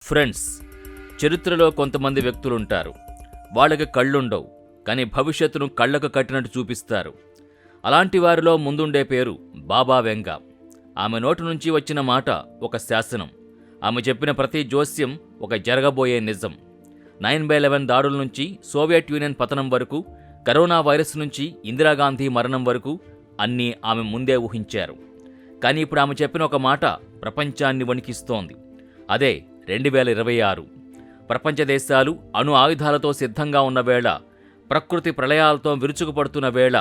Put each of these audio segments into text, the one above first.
Friends, చరిత్రలో కొంతమంది వ్యక్తులుంటారు. వాళ్ళకి కళ్ళుండవు, కానీ భవిష్యత్తును కళ్ళకు కట్టినట్టు చూపిస్తారు. అలాంటి వారిలో ముందుండే పేరు బాబా వెంగ. ఆమె నోటి నుంచి వచ్చిన మాట ఒక శాసనం. ఆమె చెప్పిన ప్రతి జోస్యం ఒక జరగబోయే నిజం. 9/11 దాడుల నుంచి సోవియట్ యూనియన్ పతనం వరకు, కరోనా వైరస్ నుంచి ఇందిరాగాంధీ మరణం వరకు అన్నీ ఆమె ముందే ఊహించారు. కానీ ఇప్పుడు ఆమె చెప్పిన ఒక మాట ప్రపంచాన్ని వణికిస్తోంది. అదే 2026. ప్రపంచ దేశాలు అణు ఆయుధాలతో సిద్ధంగా ఉన్న వేళ, ప్రకృతి ప్రళయాలతో విరుచుకుపడుతున్న వేళ,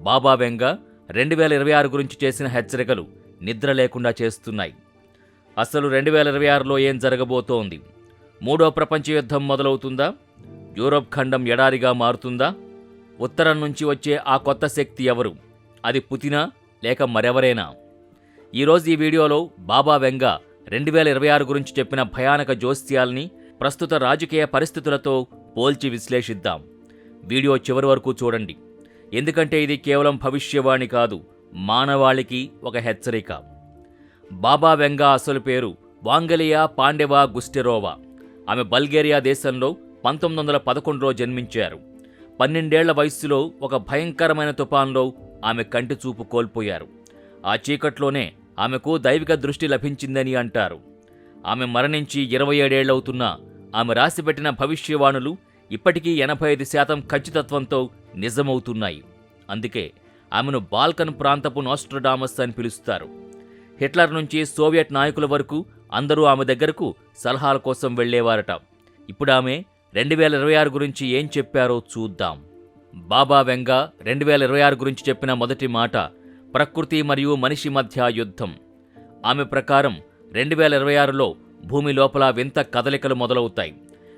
బాబా వెంగ 2026 గురించి చేసిన హెచ్చరికలు నిద్ర లేకుండా చేస్తున్నాయి. అసలు 2026లో ఏం జరగబోతోంది? మూడో ప్రపంచ యుద్ధం మొదలవుతుందా? యూరోప్ ఖండం ఎడారిగా మారుతుందా? ఉత్తరం నుంచి వచ్చే ఆ కొత్త శక్తి ఎవరు? అది పుతినా లేక మరెవరైనా? ఈరోజు ఈ వీడియోలో బాబా వెంగ 2026 గురించి చెప్పిన భయానక జోస్యాల్ని ప్రస్తుత రాజకీయ పరిస్థితులతో పోల్చి విశ్లేషిద్దాం. వీడియో చివరి వరకు చూడండి, ఎందుకంటే ఇది కేవలం భవిష్యవాణి కాదు, మానవాళికి ఒక హెచ్చరిక. బాబా వెంగ అసలు పేరు వాంగలియా పాండెవా గుస్టెరోవా. ఆమె బల్గేరియా దేశంలో 1911లో జన్మించారు. 12 ఏళ్ల వయస్సులో ఒక భయంకరమైన తుఫాన్లో ఆమె కంటి చూపు కోల్పోయారు. ఆ చీకట్లోనే ఆమెకు దైవిక దృష్టి లభించిందని అంటారు. ఆమె మరణించి 27 ఏళ్లవుతున్నా ఆమె రాసిపెట్టిన భవిష్యవాణులు ఇప్పటికీ 85% ఖచ్చితత్వంతో నిజమవుతున్నాయి. అందుకే ఆమెను బాల్కన్ ప్రాంతపు నోస్ట్రడామస్ అని పిలుస్తారు. హిట్లర్ నుంచి సోవియట్ నాయకుల వరకు అందరూ ఆమె దగ్గరకు సలహాల కోసం వెళ్లేవారట. ఇప్పుడు ఆమె 2026 గురించి ఏం చెప్పారో చూద్దాం. బాబా వెంగ 2026 గురించి చెప్పిన మొదటి మాట ప్రకృతి మరియు మనిషి మధ్య యుద్ధం. ఆమె ప్రకారం 2026లో భూమి లోపల వింత కదలికలు మొదలవుతాయి.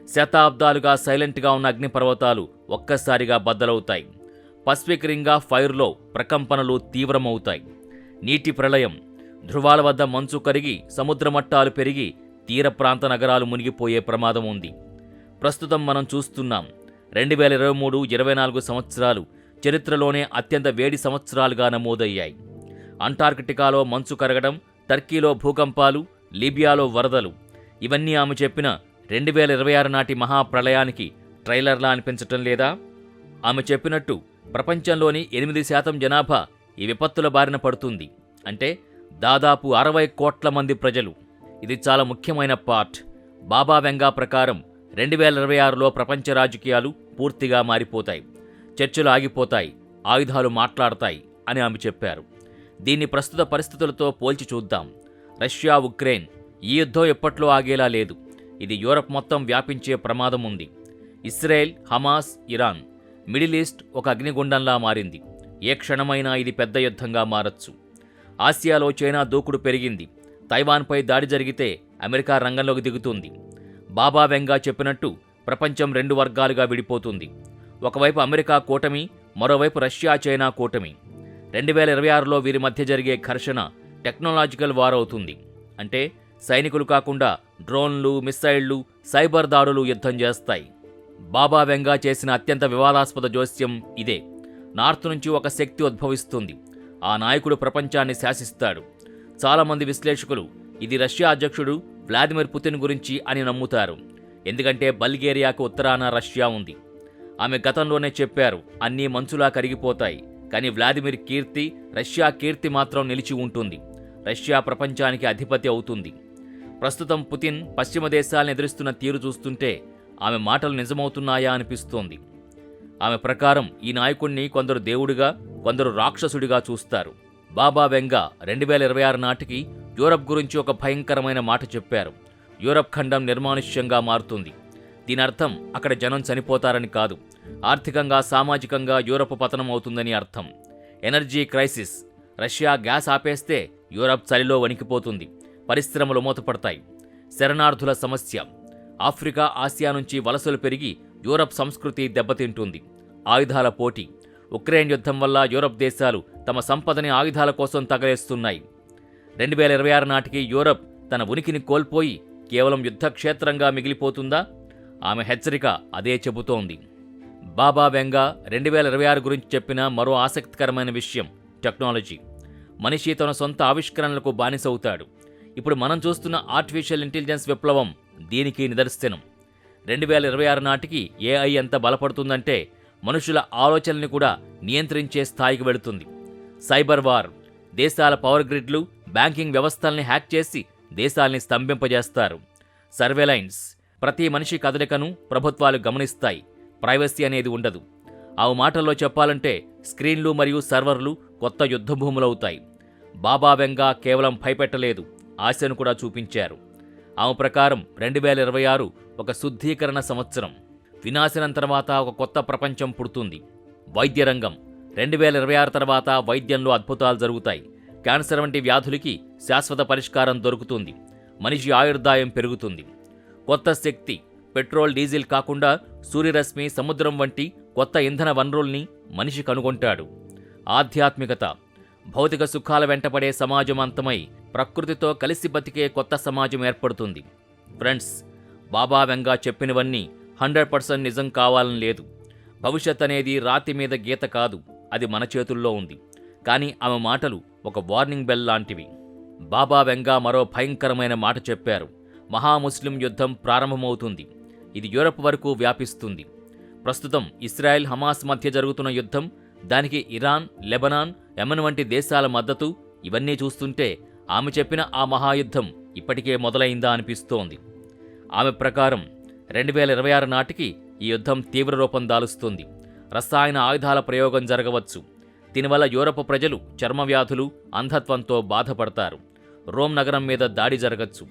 శతాబ్దాలుగా సైలెంట్గా ఉన్న అగ్నిపర్వతాలు ఒక్కసారిగా బద్దలవుతాయి. పసిఫిక్ రింగ్ ఆఫ్ ఫైర్లో ప్రకంపనలు తీవ్రమవుతాయి. నీటి ప్రళయం, ధృవాల వద్ద మంచు కరిగి సముద్ర మట్టాలు పెరిగి తీర ప్రాంత నగరాలు మునిగిపోయే ప్రమాదం ఉంది. ప్రస్తుతం మనం చూస్తున్నాం. 2023-24 సంవత్సరాలు చరిత్రలోనే అత్యంత వేడి సంవత్సరాలుగా నమోదయ్యాయి. అంటార్కిటికాలో మంచు కరగడం, టర్కీలో భూకంపాలు, లీబియాలో వరదలు, ఇవన్నీ ఆమె చెప్పిన 2026 నాటి మహాప్రళయానికి ట్రైలర్లా అనిపించటం లేదా? ఆమె చెప్పినట్టు ప్రపంచంలోని 8% జనాభా ఈ విపత్తుల బారిన పడుతుంది. అంటే దాదాపు 60 కోట్ల మంది ప్రజలు. ఇది చాలా ముఖ్యమైన పార్ట్. బాబా వెంగా ప్రకారం 2026లో ప్రపంచ రాజకీయాలు పూర్తిగా మారిపోతాయి. చర్చలు ఆగిపోతాయి, ఆయుధాలు మాట్లాడతాయి అని ఆమె చెప్పారు. దీన్ని ప్రస్తుత పరిస్థితులతో పోల్చి చూద్దాం. రష్యా, ఉక్రెయిన్, ఈ యుద్ధం ఎప్పట్లో ఆగేలా లేదు. ఇది యూరప్ మొత్తం వ్యాపించే ప్రమాదం ఉంది. Israel, Hamas, Iran, middle east ఒక అగ్నిగుండంలా మారింది. ఏ క్షణమైనా ఇది పెద్ద యుద్ధంగా మారచ్చు. ఆసియాలో చైనా దూకుడు పెరిగింది. తైవాన్పై దాడి జరిగితే అమెరికా రంగంలోకి దిగుతుంది. బాబా వెంగా చెప్పినట్టు ప్రపంచం 2 వర్గాలుగా విడిపోతుంది. ఒకవైపు అమెరికా కూటమి, మరోవైపు రష్యా, చైనా కూటమి. 2026లో వీరి మధ్య జరిగే ఘర్షణ టెక్నాలజికల్ వార్ అవుతుంది. అంటే సైనికులు కాకుండా డ్రోన్లు, మిస్సైళ్లు, సైబర్ దాడులు యుద్ధం చేస్తాయి. బాబా వెంగా చేసిన అత్యంత వివాదాస్పద జోస్యం ఇదే. నార్త్ నుంచి ఒక శక్తి ఉద్భవిస్తుంది. ఆ నాయకుడు ప్రపంచాన్ని శాసిస్తాడు. చాలామంది విశ్లేషకులు ఇది రష్యా అధ్యక్షుడు వ్లాదిమిర్ పుతిన్ గురించి అని నమ్ముతారు. ఎందుకంటే బల్గేరియాకు ఉత్తరాన రష్యా ఉంది. ఆమె గతంలోనే చెప్పారు, అన్నీ మంచులా కరిగిపోతాయి, కానీ వ్లాదిమిర్ కీర్తి, రష్యా కీర్తి మాత్రం నిలిచి ఉంటుంది. రష్యా ప్రపంచానికి అధిపతి అవుతుంది. ప్రస్తుతం పుతిన్ పశ్చిమ దేశాలను ఎదురిస్తున్న తీరు చూస్తుంటే ఆమె మాటలు నిజమవుతున్నాయా అనిపిస్తోంది. ఆమె ప్రకారం ఈ నాయకుణ్ణి కొందరు దేవుడిగా, కొందరు రాక్షసుడిగా చూస్తారు. బాబా వెంగ 2026 నాటికి యూరప్ గురించి ఒక భయంకరమైన మాట చెప్పారు. యూరప్ ఖండం నిర్మానుష్యంగా మారుతుంది. దీని అర్థం అక్కడ జనం చనిపోతారని కాదు. ఆర్థికంగా, సామాజికంగా యూరప్ పతనం అవుతుందని అర్థం. ఎనర్జీ క్రైసిస్, రష్యా గ్యాస్ ఆపేస్తే యూరప్ చలిలో వణికిపోతుంది. పరిశ్రమలు మూతపడతాయి. శరణార్థుల సమస్య, ఆఫ్రికా, ఆసియా నుంచి వలసలు పెరిగి యూరప్ సంస్కృతి దెబ్బతింటుంది. ఆయుధాల పోటీ, ఉక్రెయిన్ యుద్ధం వల్ల యూరప్ దేశాలు తమ సంపదని ఆయుధాల కోసం తగలేస్తున్నాయి. 2026 నాటికి యూరప్ తన ఉనికిని కోల్పోయి కేవలం యుద్ధక్షేత్రంగా మిగిలిపోతుందా? ఆమె హెచ్చరిక అదే చెబుతోంది. బాబా వెంగ 2026 గురించి చెప్పిన మరో ఆసక్తికరమైన విషయం టెక్నాలజీ. మనిషి తన సొంత ఆవిష్కరణలకు బానిసవుతాడు. ఇప్పుడు మనం చూస్తున్న ఆర్టిఫిషియల్ ఇంటెలిజెన్స్ విప్లవం దీనికి నిదర్శనం. 2026 నాటికి ఏఐ ఎంత బలపడుతుందంటే మనుషుల ఆలోచనల్ని కూడా నియంత్రించే స్థాయికి వెళుతుంది. సైబర్ వార్, దేశాల పవర్ గ్రిడ్లు, బ్యాంకింగ్ వ్యవస్థల్ని హ్యాక్ చేసి దేశాల్ని స్తంభింపజేస్తారు. సర్వేలైన్స్, ప్రతి మనిషి కదలికను ప్రభుత్వాలు గమనిస్తాయి. ప్రైవసీ అనేది ఉండదు. ఆ మాటల్లో చెప్పాలంటే స్క్రీన్లు మరియు సర్వర్లు కొత్త యుద్ధభూములవుతాయి. బాబా వెంగా కేవలం భయపెట్టలేదు, ఆశను కూడా చూపించారు. ఆమె ప్రకారం 2026 ఒక శుద్ధీకరణ సంవత్సరం. వినాశనం తర్వాత ఒక కొత్త ప్రపంచం పుడుతుంది. వైద్య రంగం 2026 తర్వాత వైద్యంలో అద్భుతాలు జరుగుతాయి. క్యాన్సర్ వంటి వ్యాధులకి శాశ్వత పరిష్కారం దొరుకుతుంది. మనిషి ఆయుర్దాయం పెరుగుతుంది. కొత్త శక్తి, పెట్రోల్ డీజిల్ కాకుండా సూర్యరశ్మి, సముద్రం వంటి కొత్త ఇంధన వనరుల్ని మనిషి కనుగొంటాడు. ఆధ్యాత్మికత, భౌతిక సుఖాల వెంటపడే సమాజం అంతమై ప్రకృతితో కలిసి బతికే కొత్త సమాజం ఏర్పడుతుంది. ఫ్రెండ్స్, బాబా వెంగా చెప్పినవన్నీ 100% నిజం కావాలని లేదు. భవిష్యత్ అనేది రాతి మీద గీత కాదు, అది మన చేతుల్లో ఉంది. కానీ ఆమె మాటలు ఒక వార్నింగ్ బెల్ లాంటివి. బాబా వెంగా మరో భయంకరమైన మాట చెప్పారు. మహాముస్లిం యుద్ధం ప్రారంభమవుతుంది. ఇది యూరప్ వరకు వ్యాపిస్తుంది. ప్రస్తుతం ఇస్రాయెల్ హమాస్ మధ్య జరుగుతున్న యుద్ధం, దానికి ఇరాన్, లెబనాన్, యెమెన్ వంటి దేశాల మద్దతు, ఇవన్నీ చూస్తుంటే ఆమె చెప్పిన ఆ మహాయుద్ధం ఇప్పటికే మొదలైందా అనిపిస్తోంది. ఆమె ప్రకారం 2026 నాటికి ఈ యుద్ధం తీవ్ర రూపం దాలుస్తుంది. రసాయన ఆయుధాల ప్రయోగం జరగవచ్చు. దీనివల్ల యూరప్ ప్రజలు చర్మ వ్యాధులు, అంధత్వంతో బాధపడతారు. రోమ్ నగరం మీద దాడి జరగచ్చు.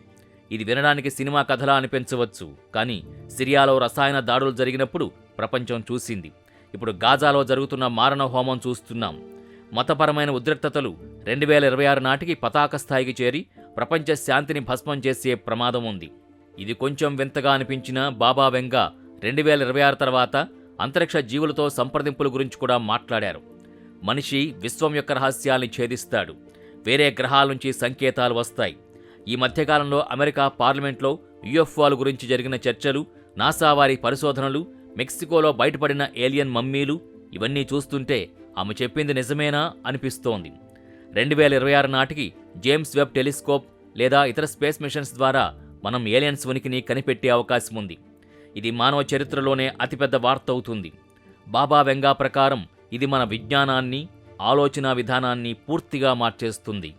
ఇది వినడానికి సినిమా కథలా అనిపించవచ్చు, కానీ సిరియాలో రసాయన దాడులు జరిగినప్పుడు ప్రపంచం చూసింది. ఇప్పుడు గాజాలో జరుగుతున్న మారణ హోమం చూస్తున్నాం. మతపరమైన ఉద్రిక్తతలు 2026 నాటికి పతాక స్థాయికి చేరి ప్రపంచ శాంతిని భస్మం చేసే ప్రమాదం ఉంది. ఇది కొంచెం వింతగా అనిపించినా బాబా వెంగా 2026 తర్వాత అంతరిక్ష జీవులతో సంప్రదింపుల గురించి కూడా మాట్లాడారు. మనిషి విశ్వం యొక్క రహస్యాల్ని ఛేదిస్తాడు. వేరే గ్రహాల నుంచి సంకేతాలు వస్తాయి. ఈ మధ్యకాలంలో అమెరికా పార్లమెంట్లో యుఎఫ్ఓల గురించి జరిగిన చర్చలు, నాసా వారి పరిశోధనలు, మెక్సికోలో బయటపడిన ఏలియన్ మమ్మీలు, ఇవన్నీ చూస్తుంటే ఆమె చెప్పింది నిజమేనా అనిపిస్తోంది. 2026 నాటికి జేమ్స్ వెబ్ టెలిస్కోప్ లేదా ఇతర స్పేస్ మిషన్స్ ద్వారా మనం ఏలియన్స్ ఉనికిని కనిపెట్టే అవకాశం ఉంది. ఇది మానవ చరిత్రలోనే అతిపెద్ద వార్త అవుతుంది. బాబా వెంగా ప్రకారం ఇది మన విజ్ఞానాన్ని, ఆలోచన విధానాన్ని పూర్తిగా మార్చేస్తుంది.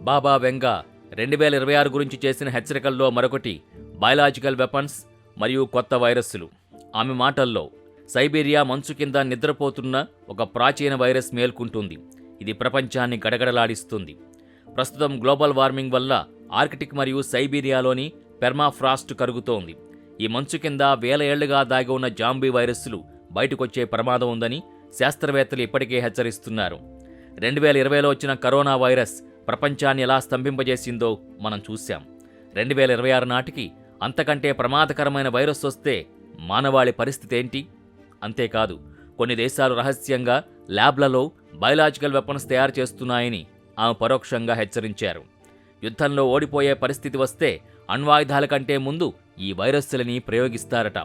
బాబా వెంగా 2026 గురించి చేసిన హెచ్చరికల్లో మరొకటి బయలాజికల్ వెపన్స్ మరియు కొత్త వైరస్సులు. ఆమె మాటల్లో సైబీరియా మంచు కింద నిద్రపోతున్న ఒక ప్రాచీన వైరస్ మేల్కుంటుంది. ఇది ప్రపంచాన్ని గడగడలాడిస్తుంది. ప్రస్తుతం గ్లోబల్ వార్మింగ్ వల్ల ఆర్కిటిక్ మరియు సైబీరియాలోని పెర్మాఫ్రాస్ట్ కరుగుతోంది. ఈ మంచు కింద వేల ఏళ్లుగా దాగి ఉన్న జాంబీ వైరస్సులు బయటకొచ్చే ప్రమాదం ఉందని శాస్త్రవేత్తలు ఇప్పటికే హెచ్చరిస్తున్నారు. 2020లో వచ్చిన కరోనా వైరస్ ప్రపంచాన్ని ఎలా స్తంభింపజేసిందో మనం చూశాం. 2026 నాటికి అంతకంటే ప్రమాదకరమైన వైరస్ వస్తే మానవాళి పరిస్థితి ఏంటి? అంతేకాదు, కొన్ని దేశాలు రహస్యంగా ల్యాబ్లలో బయలాజికల్ వెపన్స్ తయారు చేస్తున్నాయని ఆమె పరోక్షంగా హెచ్చరించారు. యుద్ధంలో ఓడిపోయే పరిస్థితి వస్తే అణ్వాయుధాల కంటే ముందు ఈ వైరస్సులని ప్రయోగిస్తారట.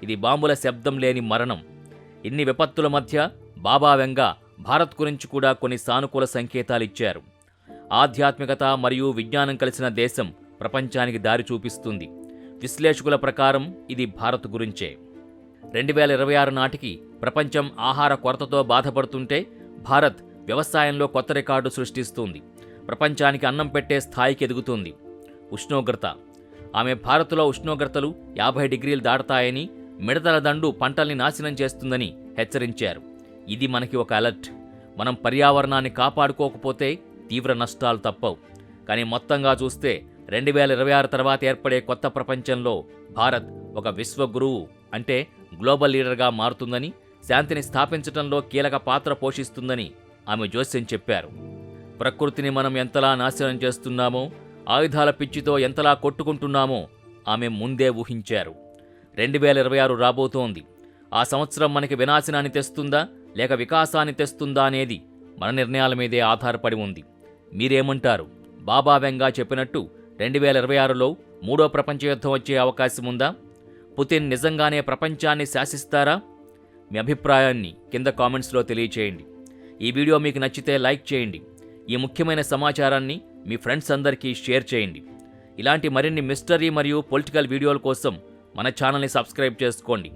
ఇది బాంబుల శబ్దం లేని మరణం. ఇన్ని విపత్తుల మధ్య బాబా వెంగా భారత్ గురించి కూడా కొన్ని సానుకూల సంకేతాలిచ్చారు. ఆధ్యాత్మికత మరియు విజ్ఞానం కలిసిన దేశం ప్రపంచానికి దారి చూపిస్తుంది. విశ్లేషకుల ప్రకారం ఇది భారత్ గురించే. 2026 నాటికి ప్రపంచం ఆహార కొరతతో బాధపడుతుంటే భారత్ వ్యవసాయంలో కొత్త రికార్డు సృష్టిస్తుంది. ప్రపంచానికి అన్నం పెట్టే స్థాయికి ఎదుగుతుంది. ఉష్ణోగ్రత, ఆమె భారత్లో ఉష్ణోగ్రతలు 50 డిగ్రీలు దాటతాయని, మిడతల దండు పంటల్ని నాశనం చేస్తుందని హెచ్చరించారు. ఇది మనకి ఒక అలర్ట్. మనం పర్యావరణాన్ని కాపాడుకోకపోతే తీవ్ర నష్టాలు తప్పవు. కానీ మొత్తంగా చూస్తే 2026 తర్వాత ఏర్పడే కొత్త ప్రపంచంలో భారత్ ఒక విశ్వగురువు అంటే గ్లోబల్ లీడర్గా మారుతుందని, శాంతిని స్థాపించడంలో కీలక పాత్ర పోషిస్తుందని ఆమె జోస్యం చెప్పారు. ప్రకృతిని మనం ఎంతలా నాశనం చేస్తున్నామో, ఆయుధాల పిచ్చితో ఎంతలా కొట్టుకుంటున్నామో ఆమె ముందే ఊహించారు. 2026 రాబోతోంది. ఆ సంవత్సరం మనకి వినాశనాన్ని తెస్తుందా లేక వికాసాన్ని తెస్తుందా అనేది మన నిర్ణయాల మీదే ఆధారపడి ఉంది. మీరేమంటారు? బాబా వెంగా చెప్పినట్టు 2026లో మూడో ప్రపంచ యుద్ధం వచ్చే అవకాశం ఉందా? పుతిన్ నిజంగానే ప్రపంచాన్ని శాసిస్తారా? మీ అభిప్రాయాన్ని కింద కామెంట్స్లో తెలియచేయండి. ఈ వీడియో మీకు నచ్చితే లైక్ చేయండి. ఈ ముఖ్యమైన సమాచారాన్ని మీ ఫ్రెండ్స్ అందరికీ షేర్ చేయండి. ఇలాంటి మరిన్ని మిస్టరీ మరియు పొలిటికల్ వీడియోల కోసం మన ఛానల్ని సబ్స్క్రైబ్ చేసుకోండి.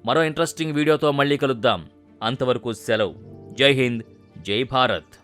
మరో ఇంట్రెస్టింగ్ వీడియోతో మళ్ళీ కలుద్దాం. అంతవరకు సెలవు. జై హింద్, జై భారత్.